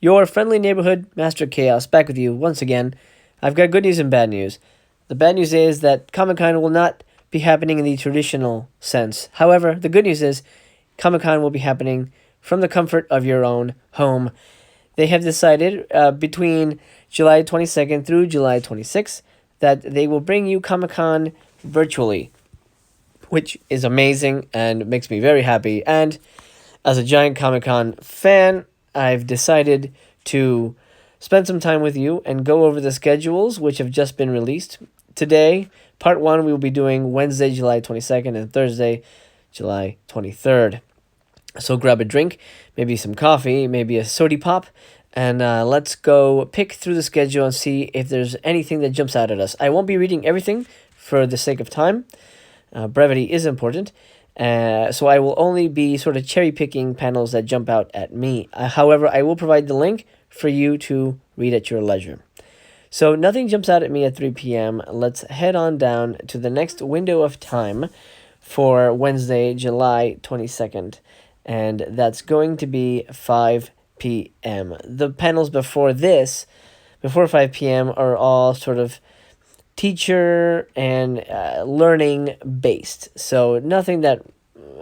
your friendly neighborhood Master Chaos, back with you once again. I've got good news and bad news. The bad news is that Comic-Con will not be happening in the traditional sense. However, the good news is Comic-Con will be happening from the comfort of your own home. They have decided between July 22nd through July 26th that they will bring you Comic-Con virtually, which is amazing and makes me very happy. And as a giant Comic-Con fan, I've decided to spend some time with you and go over the schedules which have just been released. Today, part 1, we will be doing Wednesday, July 22nd and Thursday, July 23rd. So grab a drink, maybe some coffee, maybe a sody pop, and let's go pick through the schedule and see if there's anything that jumps out at us. I won't be reading everything for the sake of time. Brevity is important. So I will only be sort of cherry-picking panels that jump out at me. However, I will provide the link for you to read at your leisure. So nothing jumps out at me at 3 p.m. Let's head on down to the next window of time for Wednesday, July 22nd. And that's going to be 5 p.m. The panels before 5 p.m. are all sort of teacher and learning based. So nothing that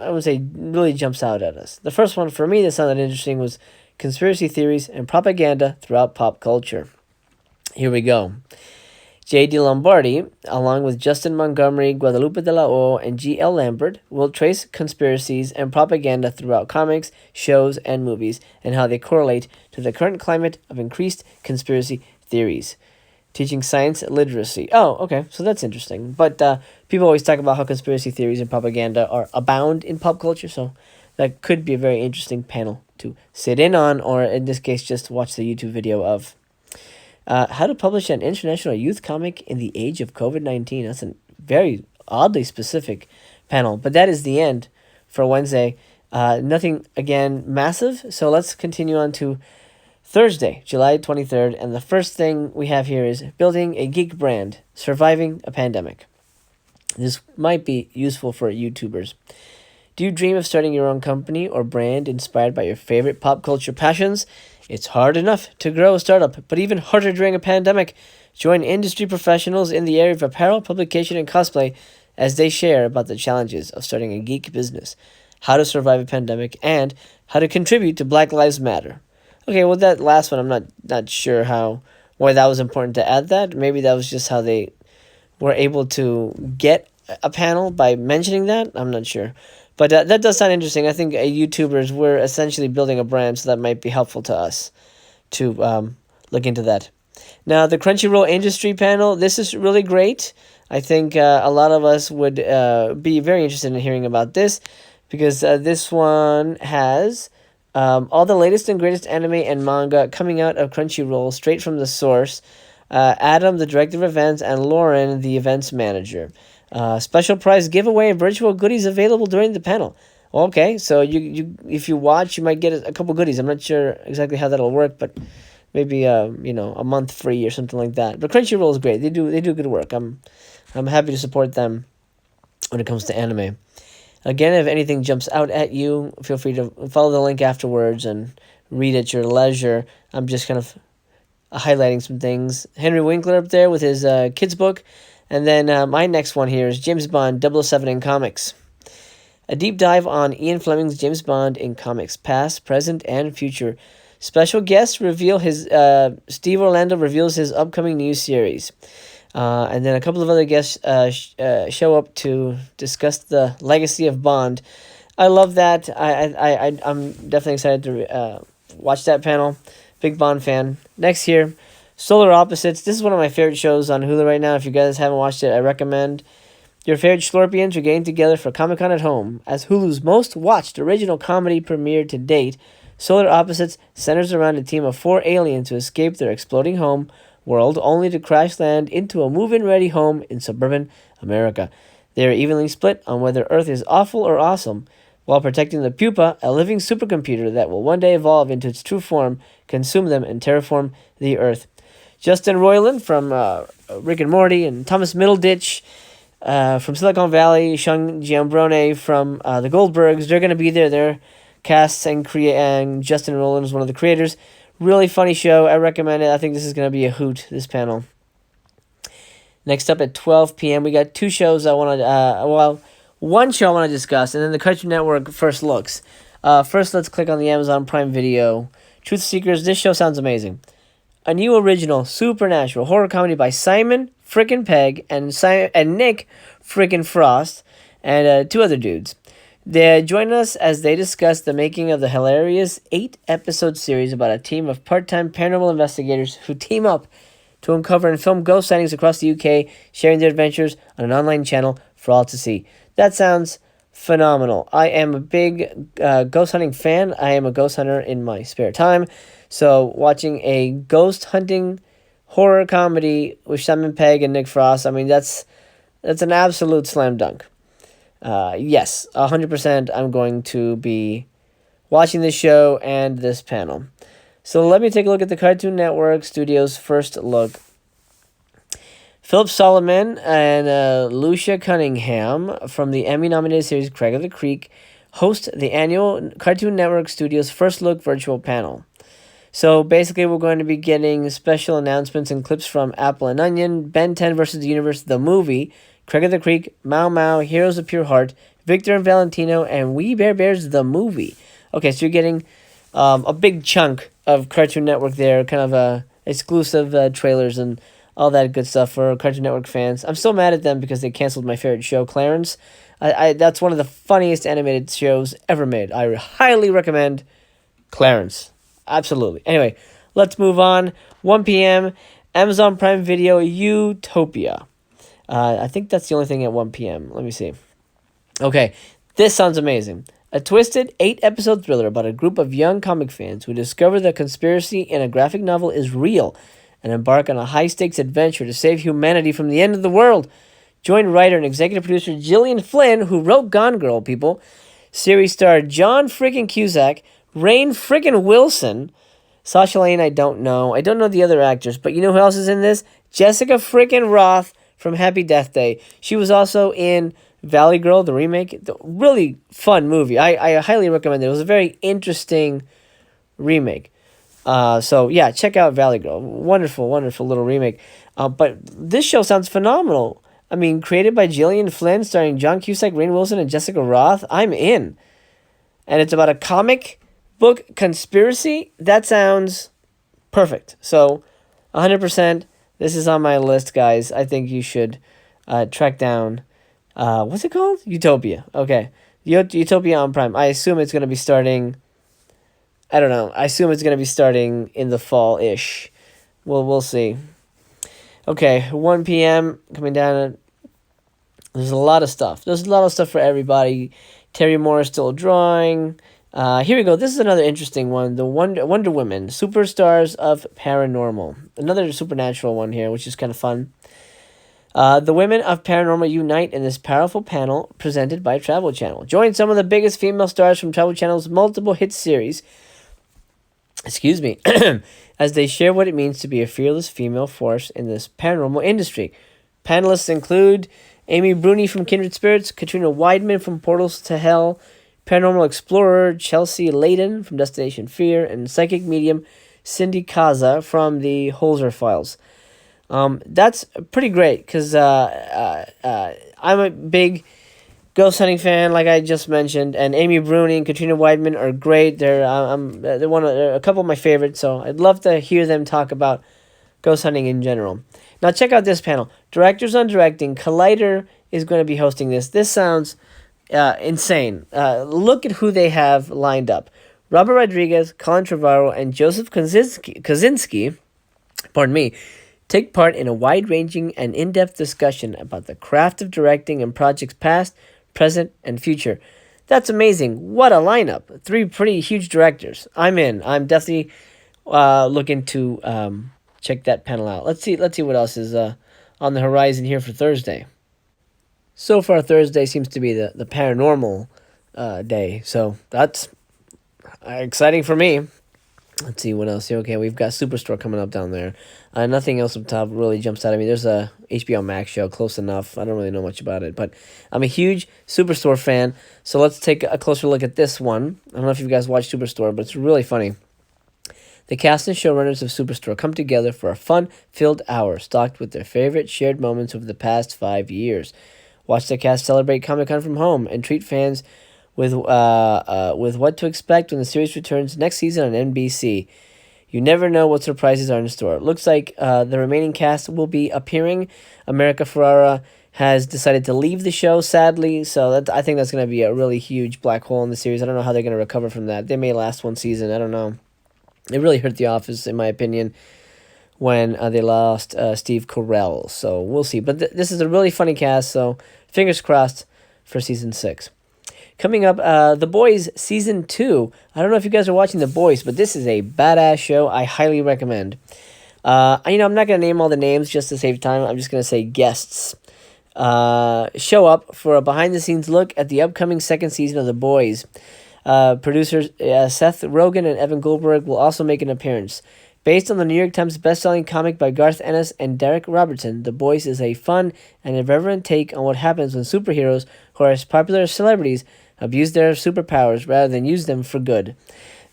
I would say really jumps out at us. The first one for me that sounded interesting was conspiracy theories and propaganda throughout pop culture. Here we go. J.D. Lombardi, along with Justin Montgomery, Guadalupe de la O, and G.L. Lambert, will trace conspiracies and propaganda throughout comics, shows, and movies, and how they correlate to the current climate of increased conspiracy theories. Teaching science literacy. Oh, okay, so that's interesting. But people always talk about how conspiracy theories and propaganda are abound in pop culture, so that could be a very interesting panel to sit in on, or in this case, just watch the YouTube video of. How to publish an international youth comic in the age of COVID-19. That's a very oddly specific panel, but that is the end for Wednesday. Nothing, again, massive, so let's continue on to Thursday, July 23rd, and the first thing we have here is Building a Geek Brand, Surviving a Pandemic. This might be useful for YouTubers. Do you dream of starting your own company or brand inspired by your favorite pop culture passions? It's hard enough to grow a startup, but even harder during a pandemic. Join industry professionals in the area of apparel, publication, and cosplay as they share about the challenges of starting a geek business, how to survive a pandemic, and how to contribute to Black Lives Matter. Okay, well, that last one, I'm not sure why that was important to add that. Maybe that was just how they were able to get a panel by mentioning that. I'm not sure. But that does sound interesting. I think YouTubers, we're essentially building a brand, so that might be helpful to us to look into that. Now, the Crunchyroll industry panel, this is really great. I think a lot of us would be very interested in hearing about this, because this one has all the latest and greatest anime and manga coming out of Crunchyroll straight from the source. Adam, the director of events, and Lauren, the events manager. Special prize giveaway and virtual goodies available during the panel. Okay, so you if you watch, you might get a couple goodies. I'm not sure exactly how that'll work, but maybe a month free or something like that. But Crunchyroll is great. They do good work. I'm happy to support them when it comes to anime. Again, if anything jumps out at you, feel free to follow the link afterwards and read at your leisure. I'm just kind of highlighting some things. Henry Winkler up there with his kids book. And then my next one here is James Bond 007 in comics. A deep dive on Ian Fleming's James Bond in comics, past, present, and future. Special guests reveal Steve Orlando reveals his upcoming new series. And then a couple of other guests show up to discuss the legacy of Bond. I love that. I'm definitely excited to watch that panel. Big Bond fan. Next here, Solar Opposites. This is one of my favorite shows on Hulu right now. If you guys haven't watched it, I recommend. Your favorite Schlorpians are getting together for Comic-Con at Home. As Hulu's most watched original comedy premiere to date, Solar Opposites centers around a team of 4 aliens who escape their exploding home world only to crash land into a move-in ready home in suburban America. They are evenly split on whether Earth is awful or awesome, while protecting the pupa, a living supercomputer that will one day evolve into its true form, consume them, and terraform the Earth. Justin Roiland from Rick and Morty, and Thomas Middleditch from Silicon Valley, Sean Giambrone from The Goldbergs. They're going to be there. They're casts and Justin Roiland is one of the creators. Really funny show. I recommend it. I think this is going to be a hoot, this panel. Next up at 12 p.m., we got two shows I want to, one show I want to discuss, and then the Cartoon Network first looks. First, let's click on the Amazon Prime Video. Truth Seekers, this show sounds amazing. A new original supernatural horror comedy by Simon frickin' Pegg and Nick frickin' Frost and two other dudes. They join us as they discuss the making of the hilarious 8-episode series about a team of part-time paranormal investigators who team up to uncover and film ghost sightings across the UK, sharing their adventures on an online channel for all to see. That sounds phenomenal. I am a big ghost hunting fan. I am a ghost hunter in my spare time. So watching a ghost hunting horror comedy with Simon Pegg and Nick Frost, I mean, that's an absolute slam dunk. Yes, 100% I'm going to be watching this show and this panel. So let me take a look at the Cartoon Network Studios' first look. Philip Solomon and Lucia Cunningham from the Emmy-nominated series Craig of the Creek host the annual Cartoon Network Studios' first look virtual panel. So basically we're going to be getting special announcements and clips from Apple and Onion, Ben 10 vs. the Universe, the movie, Craig of the Creek, Mau Mau, Heroes of Pure Heart, Victor and Valentino, and We Bare Bears, the movie. Okay, so you're getting a big chunk of Cartoon Network there, kind of exclusive trailers and all that good stuff for Cartoon Network fans. I'm still mad at them because they canceled my favorite show, Clarence. That's one of the funniest animated shows ever made. I highly recommend Clarence. Absolutely. Anyway, let's move on. 1 p.m., Amazon Prime Video, Utopia. I think that's the only thing at 1 p.m. Let me see. Okay, this sounds amazing. A twisted 8-episode thriller about a group of young comic fans who discover the conspiracy in a graphic novel is real and embark on a high-stakes adventure to save humanity from the end of the world. Join writer and executive producer Gillian Flynn, who wrote Gone Girl, people. Series star John freaking Cusack, Rainn freaking Wilson, Sasha Lane, I don't know. I don't know the other actors, but you know who else is in this? Jessica freaking Roth from Happy Death Day. She was also in Valley Girl, the remake. Really fun movie. I highly recommend it. It was a very interesting remake. So yeah, check out Valley Girl. Wonderful, wonderful little remake. But this show sounds phenomenal. I mean, created by Gillian Flynn, starring John Cusack, Rainn Wilson, and Jessica Roth. I'm in. And it's about a comic book conspiracy. That sounds perfect. So 100%, this is on my list, guys. I think you should track down, what's it called? Utopia. Okay. Utopia on Prime. I assume it's going to be starting, I don't know. I assume it's going to be starting in the fall-ish. We'll see. Okay, 1 p.m. coming down. There's a lot of stuff. There's a lot of stuff for everybody. Terry Moore still drawing. Here we go. This is another interesting one. The Wonder Woman, Superstars of Paranormal. Another supernatural one here, which is kind of fun. The women of Paranormal unite in this powerful panel presented by Travel Channel. Join some of the biggest female stars from Travel Channel's multiple hit series, as they share what it means to be a fearless female force in this paranormal industry. Panelists include Amy Bruni from Kindred Spirits, Katrina Weidman from Portals to Hell, paranormal explorer Chelsea Layden from Destination Fear, and psychic medium Cindy Kaza from the Holzer Files. That's pretty great because I'm a big ghost hunting fan, like I just mentioned, and Amy Bruni and Katrina Weidman are great. They're a couple of my favorites, so I'd love to hear them talk about ghost hunting in general. Now check out this panel. Directors on Directing. Collider is going to be hosting this. This sounds insane. Look at who they have lined up. Robert Rodriguez, Colin Trevorrow, and Joseph Kosinski, take part in a wide-ranging and in-depth discussion about the craft of directing in projects past, present, and future. That's amazing. What a lineup. 3 pretty huge directors. I'm in. I'm definitely looking to check that panel out. Let's see what else is on the horizon here for Thursday. So far, Thursday seems to be the paranormal day. So that's exciting for me. Let's see what else. Okay, we've got Superstore coming up down there. Nothing else up top really jumps out at me. There's a HBO Max show, close enough. I don't really know much about it, but I'm a huge Superstore fan. So let's take a closer look at this one. I don't know if you guys watch Superstore, but it's really funny. The cast and showrunners of Superstore come together for a fun-filled hour stocked with their favorite shared moments over the past 5 years. Watch the cast celebrate Comic-Con from home and treat fans with what to expect when the series returns next season on NBC. You never know what surprises are in store. It looks like the remaining cast will be appearing. America Ferrera has decided to leave the show, sadly, so I think that's going to be a really huge black hole in the series. I don't know how they're going to recover from that. They may last one season. I don't know. It really hurt The Office, in my opinion, when they lost Steve Carell. So we'll see. But this is a really funny cast, so fingers crossed for Season 6. Coming up, The Boys Season 2. I don't know if you guys are watching The Boys, but this is a badass show. I highly recommend. I'm not going to name all the names just to save time. I'm just going to say guests. Show up for a behind-the-scenes look at the upcoming second season of The Boys. Producers Seth Rogen and Evan Goldberg will also make an appearance. Based on the New York Times bestselling comic by Garth Ennis and Derek Robertson, The Boys is a fun and irreverent take on what happens when superheroes who are as popular as celebrities abuse their superpowers rather than use them for good.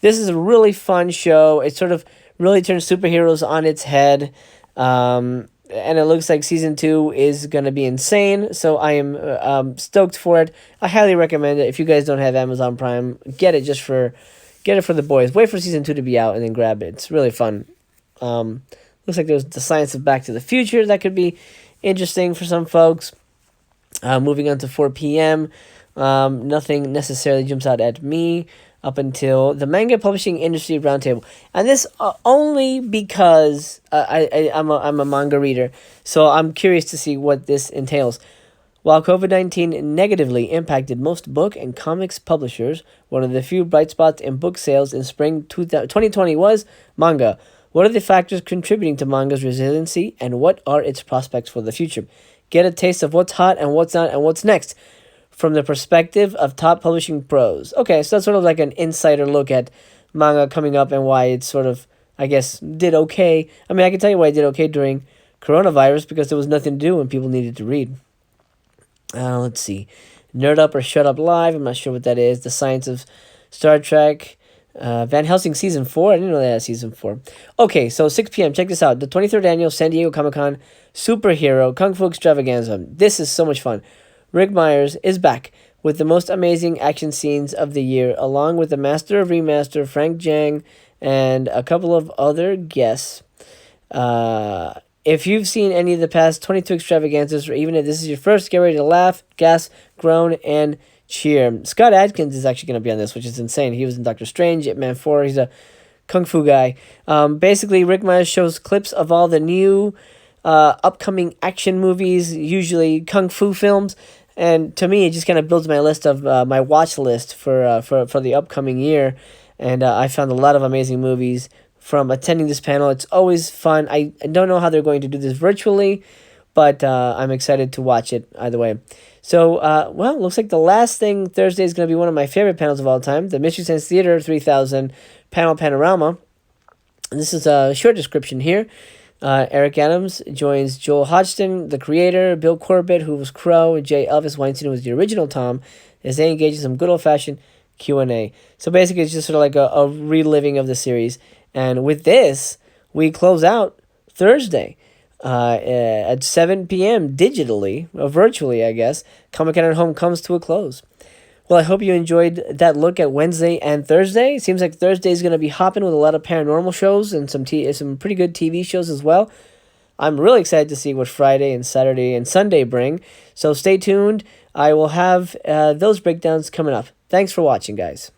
This is a really fun show. It sort of really turns superheroes on its head. And it looks like Season 2 is going to be insane, so I am stoked for it. I highly recommend it. If you guys don't have Amazon Prime, get it for The Boys. Wait for Season 2 to be out and then grab it. It's really fun. Looks like there's the science of Back to the Future. That could be interesting for some folks. Moving on to 4 p.m., nothing necessarily jumps out at me up until the Manga Publishing Industry Roundtable. And this only because I'm a manga reader, so I'm curious to see what this entails. While COVID-19 negatively impacted most book and comics publishers, one of the few bright spots in book sales in spring 2020 was manga. What are the factors contributing to manga's resiliency, and what are its prospects for the future? Get a taste of what's hot and what's not and what's next from the perspective of top publishing pros. Okay, so that's sort of like an insider look at manga coming up and why it sort of, I guess, did okay. I mean, I can tell you why it did okay during coronavirus, because there was nothing to do and people needed to read. Let's see. Nerd Up or Shut Up Live. I'm not sure what that is. The Science of Star Trek. Van Helsing Season 4. I didn't know they had Season 4. Okay, so 6 p.m. Check this out. The 23rd Annual San Diego Comic-Con Superhero Kung Fu Extravaganza. This is so much fun. Rick Myers is back with the most amazing action scenes of the year, along with the Master of Remaster, Frank Jang, and a couple of other guests. If you've seen any of the past 22 extravaganzas, or even if this is your first, get ready to laugh, gasp, groan, and cheer. Scott Adkins is actually going to be on this, which is insane. He was in Doctor Strange, Ip Man 4. He's a kung fu guy. Basically, Rick Myers shows clips of all the new upcoming action movies, usually kung fu films. And to me, it just kind of builds my list of my watch list for the upcoming year. And I found a lot of amazing movies from attending this panel. It's always fun. I don't know how they're going to do this virtually, but I'm excited to watch it either way. So, looks like the last thing Thursday is going to be one of my favorite panels of all time, the Mystery Science Theater 3000 panel panorama. And this is a short description here. Eric Adams joins Joel Hodgson, the creator, Bill Corbett, who was Crow, and J. Elvis Weinstein, who was the original Tom, as they engage in some good old-fashioned Q&A. So basically, it's just sort of like a reliving of the series. And with this, we close out Thursday at 7 p.m. digitally, or virtually, I guess. Comic-Con at Home comes to a close. Well, I hope you enjoyed that look at Wednesday and Thursday. It seems like Thursday is going to be hopping with a lot of paranormal shows and some pretty good TV shows as well. I'm really excited to see what Friday and Saturday and Sunday bring. So stay tuned. I will have those breakdowns coming up. Thanks for watching, guys.